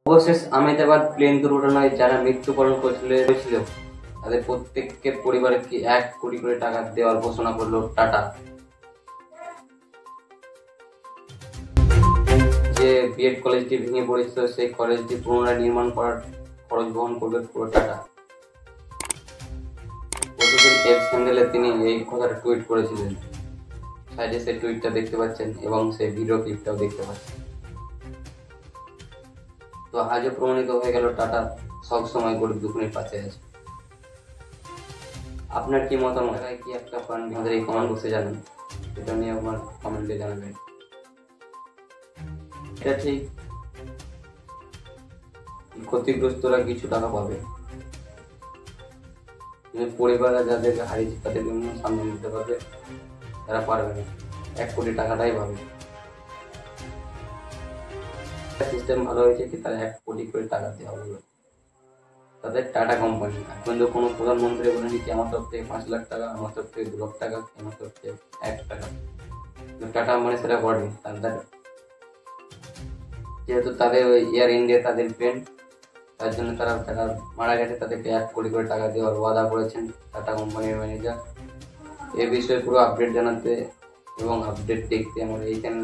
অবশেষ আহমেদাবাদ প্লেন দুর্ঘটনায় যারা মৃত্যুবরণ করেছিল তাদের প্রত্যেকের পরিবারকে 1 কোটি করে টাকা দেওয়ার ঘোষণা করলো টাটা। যে বিএড কলেজটি ভেঙে পড়েছিল সেই কলেজটি পুনরায় নির্মাণ করার খরচ বহন করবে পুরো টাটা। প্রতিদিন এক্স হ্যান্ডেলে তিনি এই কথাটা টুইট করেছিলেন। সাইডে সেই টুইটটা দেখতে পাচ্ছেন এবং সেই ভিডিও ক্লিপটাও দেখতে পাচ্ছেন। তো আজও প্রমাণিত হয়ে গেল টাটা সবসময় গরিব দুঃখীর পাশে আছে। আপনার কি মতামত, কি একটা পান আমাদের এই কমেন্ট বক্সে জানান, এটা নিয়ে আমার কমেন্টে জানাবেন। এটা ঠিক ক্ষতিগ্রস্তরা কিছু টাকা পাবে, কিন্তু পরিবাররা যাদেরকে হারিয়েছে তাদের জন্য সামনে নিতে পারবে, তারা পারবে না। 1 কোটি টাকাটাই পাবে। সিস্টেম ভালো হয়েছে কি তারা 1 কোটি করে টাকা দেওয়া হলো তাদের টাটা কোম্পানি। এখন তো কোনো প্রধানমন্ত্রী বলেনি কি আমার তরফ থেকে 5 লাখ টাকা, আমার তরফ থেকে 2 লাখ টাকা, আমার তরফ থেকে 1 টাকা। টাটা মানে সেটা করেনি। তাদের যেহেতু তাদের ওই এয়ার ইন্ডিয়া তাদের প্লেন, তার জন্য তারা যারা মারা গেছে তাদেরকে 1 কোটি করে টাকা দেওয়ার ওয়াদা করেছেন টাটা কোম্পানির ম্যানেজার। এ বিষয়ে পুরো আপডেট জানাতে এবং আপডেট দেখতে আমার এই চ্যানেল